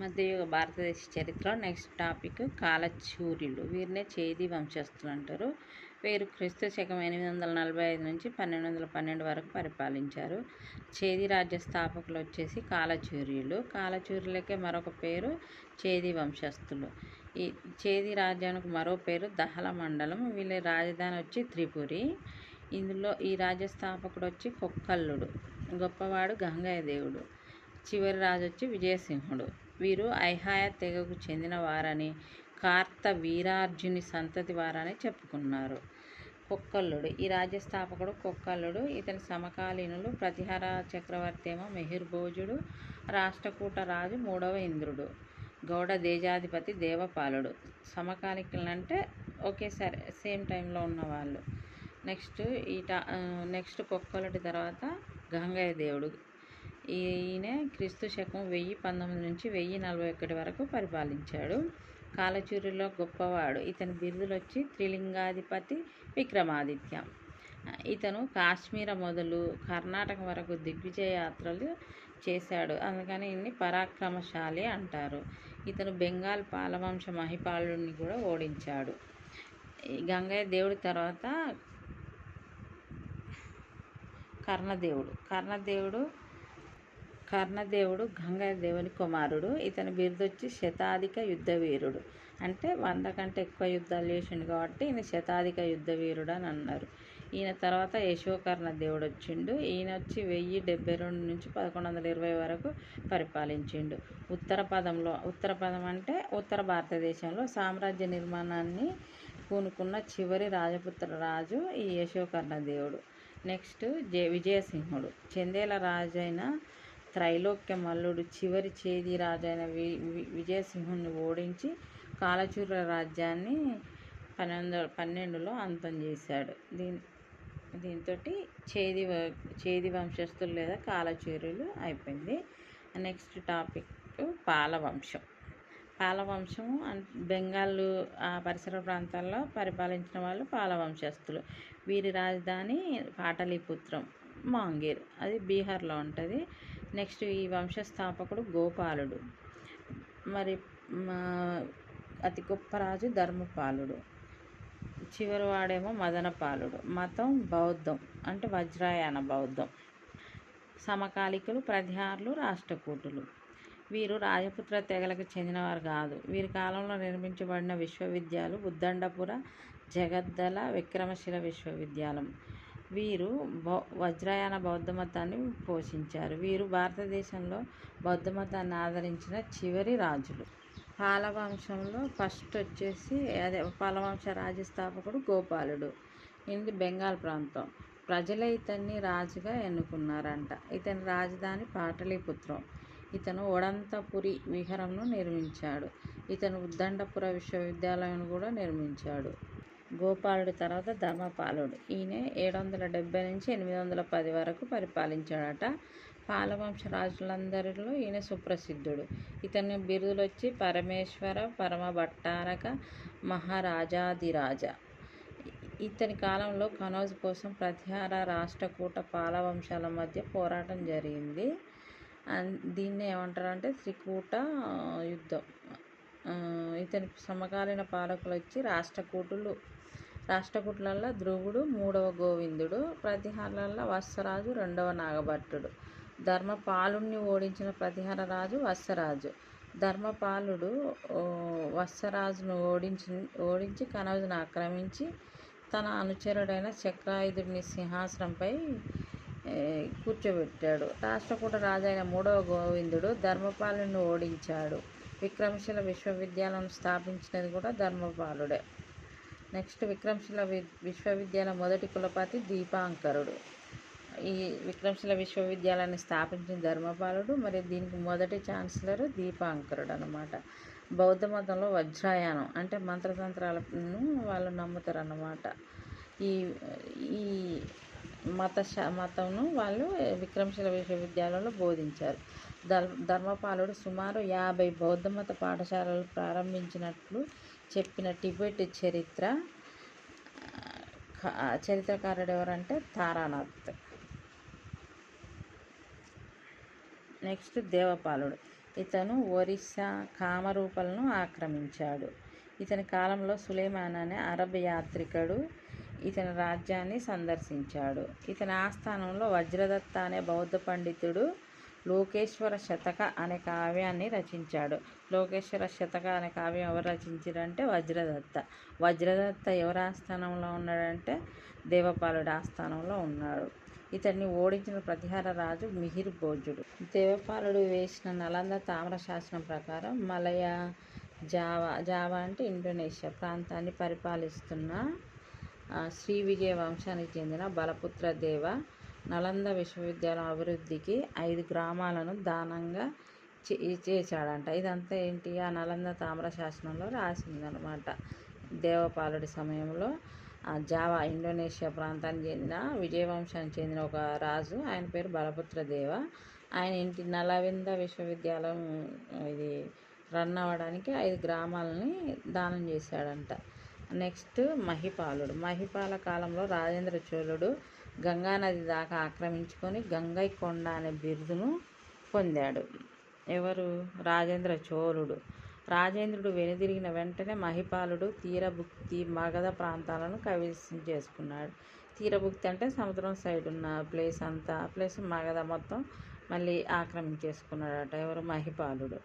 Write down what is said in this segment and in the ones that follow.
మధ్యయుగ భారతదేశ చరిత్ర. Next topic కాలచూర్యులు. వీరినే చేది వంశస్థులు అంటారు. వీరు క్రీస్తు శకం 845 నుంచి 1212 వరకు పరిపాలించారు. చేది రాజ్య స్థాపకులు వచ్చేసి కాలచూర్యులు. కాలచూర్యులకే మరొక పేరు చేది వంశస్థులు. ఈ చేది రాజ్యానికి మరో పేరు దహల మండలం. వీళ్ళ రాజధాని వచ్చి త్రిపురి. ఇందులో ఈ రాజ్య స్థాపకుడు వచ్చి కొక్కల్లుడు. గొప్పవాడు గంగయ్య దేవుడు. చివరి రాజు వచ్చి విజయసింహుడు. వీరు ఐహాయ తెగకు చెందిన వారని, కార్త వీరార్జుని సంతతి వారని చెప్పుకున్నారు. కొక్కల్లుడు. ఈ రాజ్య స్థాపకుడు కొక్కల్లుడు. ఇతని సమకాలీనులు ప్రతిహార చక్రవర్తి ఏమో మెహిర్భోజుడు, రాష్ట్రకూట రాజు 3వ ఇంద్రుడు, గౌడ దేశాధిపతి దేవపాలుడు. సమకాలికులంటే ఒకేసారి సేమ్ టైంలో ఉన్నవాళ్ళు. నెక్స్ట్ కొక్కల్లుడి తర్వాత గంగయ్య దేవుడు. ఈయన క్రీస్తు శకం 1019 నుంచి 1041 వరకు పరిపాలించాడు. కాలచూరిలో గొప్పవాడు. ఇతని బిరుదులు వచ్చి త్రిలింగాధిపతి విక్రమాదిత్య. ఇతను కాశ్మీర మొదలు కర్ణాటక వరకు దిగ్విజయ యాత్రలు చేశాడు. అందుకని ఇన్ని పరాక్రమశాలి అంటారు. ఇతను బెంగాల్ పాలవంశ మహిపాలుడిని కూడా ఓడించాడు. గంగయ్య దేవుడి తర్వాత కర్ణదేవుడు గంగయ్య దేవుని కుమారుడు. ఇతని బిరుదొచ్చి శతాధిక యుద్ధవీరుడు. అంటే 100 కంటే ఎక్కువ యుద్ధాలు చేసిండు కాబట్టి ఈయన శతాధిక యుద్ధవీరుడు అని అన్నారు. ఈయన తర్వాత యశోకర్ణ దేవుడు వచ్చిండు. ఈయన వచ్చి 1072 నుంచి 1120 వరకు పరిపాలించిండు. ఉత్తర పదం అంటే ఉత్తర భారతదేశంలో సామ్రాజ్య నిర్మాణాన్ని పూనుకున్న చివరి రాజపుత్ర రాజు ఈ యశోకర్ణ దేవుడు. నెక్స్ట్ విజయసింహుడు. చందేల రాజైన త్రైలోక్య మల్లుడు చివరి చేది రాజైన విజయసింహుని ఓడించి కాలచూర్ల రాజ్యాన్ని 1212లో అంతం చేశాడు. దీంతో చేది వంశస్థులు లేదా కాలచూర్యులు అయిపోయింది. నెక్స్ట్ టాపిక్ పాలవంశం. పాలవంశం బెంగాల్ ఆ పరిసర ప్రాంతాల్లో పరిపాలించిన వాళ్ళు పాలవంశస్థులు. వీరి రాజధాని పాటలీపుత్రం, మాంగేర్, అది బీహార్లో ఉంటుంది. నెక్స్ట్ ఈ వంశస్థాపకుడు గోపాలుడు. మరి అతి గొప్ప రాజు ధర్మపాలుడు. చివరి వాడేమో మదనపాలుడు. మతం బౌద్ధం, అంటే వజ్రాయన బౌద్ధం. సమకాలికులు ప్రతిహారులు, రాష్ట్రకూటులు. వీరు రాజపుత్ర తెగలకు చెందినవారు కాదు. వీరి కాలంలో నిర్మించబడిన విశ్వవిద్యాలు ఉద్దండపుర, జగద్దల, విక్రమశిల విశ్వవిద్యాలయం. వీరు వజ్రాయన బౌద్ధ మతాన్ని పోషించారు. వీరు భారతదేశంలో బౌద్ధ మతాన్ని ఆదరించిన చివరి రాజులు. పాలవంశంలో ఫస్ట్ వచ్చేసి పాలవంశ రాజ్యస్థాపకుడు గోపాలుడు. ఇది బెంగాల్ ప్రాంతం. ప్రజలే ఇతన్ని రాజుగా ఎన్నుకున్నారంట. ఇతని రాజధాని పాటలీపుత్రం. ఇతను ఒడంతపురి విహారంను నిర్మించాడు. ఇతను ఉద్దండపుర విశ్వవిద్యాలయం కూడా నిర్మించాడు. గోపాలుడి తర్వాత ధర్మపాలుడు. ఈయన 770 నుంచి 810 వరకు పరిపాలించాడట. పాలవంశ రాజులందరిలో ఈయన సుప్రసిద్ధుడు. ఇతని బిరుదులు వచ్చి పరమేశ్వర, పరమభట్టారక, మహారాజాధిరాజ. ఇతని కాలంలో కనౌజ్ కోసం ప్రతిహార, రాష్ట్రకూట, పాలవంశాల మధ్య పోరాటం జరిగింది. దీన్ని ఏమంటారంటే త్రికూట యుద్ధం. ఇతని సమకాలీన పాలకులు వచ్చి రాష్ట్రకూటులలో ధ్రువుడు 3వ గోవిందుడు, ప్రతిహారులలో వత్సరాజు 2వ నాగభట్టుడు. ధర్మపాలుడిని ఓడించిన ప్రతిహార రాజు వత్సరాజు. ధర్మపాలుడు వత్సరాజును ఓడించి కనౌజును ఆక్రమించి తన అనుచరుడైన చక్రాయుధుడిని సింహాసనంపై కూర్చోబెట్టాడు. రాష్ట్రకూట రాజైన 3వ గోవిందుడు ధర్మపాలుడిని ఓడించాడు. విక్రమశిల విశ్వవిద్యాలయం స్థాపించినది కూడా ధర్మపాలుడే. నెక్స్ట్ విక్రమశిల విశ్వవిద్యాలయం మొదటి కులపతి దీపాంకరుడు. ఈ విక్రమశిల విశ్వవిద్యాలయాన్ని స్థాపించిన ధర్మపాలుడు. మరి దీనికి మొదటి ఛాన్సలర్ దీపాంకరుడు అన్నమాట. బౌద్ధ మతంలో వజ్రాయనం అంటే మంత్రతంత్రాలను వాళ్ళు నమ్ముతారు అన్నమాట. ఈ మతంను వాళ్ళు విక్రమశిల విశ్వవిద్యాలయంలో బోధించారు. ధర్మపాలుడు సుమారు 50 బౌద్ధ మత పాఠశాలలు ప్రారంభించినట్లు చెప్పిన టిబెట్ చరిత్రకారుడు ఎవరంటే తారానాథ్. నెక్స్ట్ దేవపాలుడు. ఇతను ఒరిస్సా కామరూపలను ఆక్రమించాడు. ఇతని కాలంలో సులేమాన్ అనే అరబ్ యాత్రికుడు ఇతని రాజ్యాన్ని సందర్శించాడు. ఇతని ఆస్థానంలో వజ్రదత్త అనే బౌద్ధ పండితుడు లోకేశ్వర శతక అనే కావ్యాన్ని రచించాడు. లోకేశ్వర శతక అనే కావ్యం ఎవరు రచించారంటే వజ్రదత్త. వజ్రదత్త ఎవరి ఆస్థానంలో ఉన్నాడంటే దేవపాలుడి ఆస్థానంలో ఉన్నాడు. ఇతన్ని ఓడించిన ప్రతిహార రాజు మిహిర్ భోజుడు. దేవపాలుడు వేసిన నలంద తామ్ర శాసనం ప్రకారం మలయ జావా అంటే ఇండోనేషియా ప్రాంతాన్ని పరిపాలిస్తున్న శ్రీ విజయ వంశానికి చెందిన బలపుత్ర దేవ నలంద విశ్వవిద్యాలయం అభివృద్ధికి 5 గ్రామాలను దానంగా చేశాడంట. ఇదంతా ఏంటి, ఆ నలంద తామ్ర శాసనంలో రాసిందనమాట. దేవపాలుడి సమయంలో జావా ఇండోనేషియా ప్రాంతానికి చెందిన విజయవంశానికి చెందిన ఒక రాజు, ఆయన పేరు బలపుత్ర దేవ. ఆయన ఇంటి నలంద విశ్వవిద్యాలయం ఇది రన్ అవ్వడానికి 5 గ్రామాలని దానం చేశాడంట. నెక్స్ట్ మహిపాలుడు. మహిపాల కాలంలో రాజేంద్ర చోళుడు గంగానది దాకా ఆక్రమించుకొని గంగైకొండ అనే బిరుదును పొందాడు. ఎవరు? రాజేంద్ర చోళుడు. రాజేంద్రుడు వెనుదిరిగిన వెంటనే మహిపాలుడు తీరభుక్తి మగధ ప్రాంతాలను కైవసం చేసుకున్నాడు. తీరభుక్తి అంటే సముద్రం సైడ్ ఉన్న ప్లేస్ మగధ మొత్తం మళ్ళీ ఆక్రమించేసుకున్నాడట. ఎవరు? మహిపాలుడు.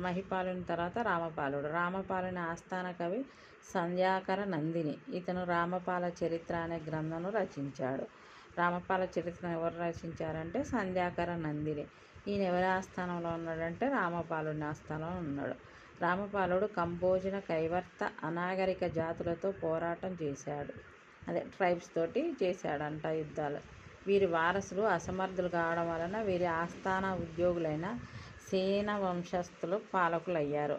మహిపాలుని తర్వాత రామపాలుడు. రామపాలుని ఆస్థాన కవి సంధ్యాకర నందిని. ఇతను రామపాల చరిత్ర అనే గ్రంథంను రచించాడు. రామపాల చరిత్రను ఎవరు రచించారంటే సంధ్యాకర నందిని. ఈయన ఎవరి ఆస్థానంలో ఉన్నాడంటే రామపాలుని ఆస్థానంలో ఉన్నాడు. రామపాలుడు కంబోజన కైవర్త అనాగరిక జాతులతో పోరాటం చేశాడు. అదే ట్రైబ్స్ తోటి చేశాడంట యుద్ధాలు. వీరి వారసులు అసమర్థులు కావడం వలన వీరి ఆస్థాన ఉద్యోగులైన సేన వంశస్థులు పాలకులయ్యారు.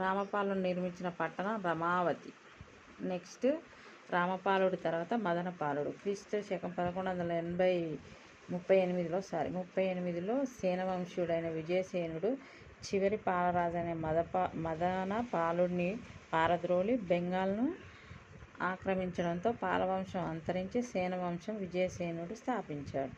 రామపాలుడు నిర్మించిన పట్టణం రమావతి. నెక్స్ట్ రామపాలుడి తర్వాత మదనపాలుడు. క్రీస్తు శకం 1138లో సేనవంశీయుడైన విజయసేనుడు చివరి పాలరాజు అనే మదనపాలుడిని పారద్రోలి బెంగాల్ను ఆక్రమించడంతో పాలవంశం అంతరించి సేనవంశం విజయసేనుడు స్థాపించాడు.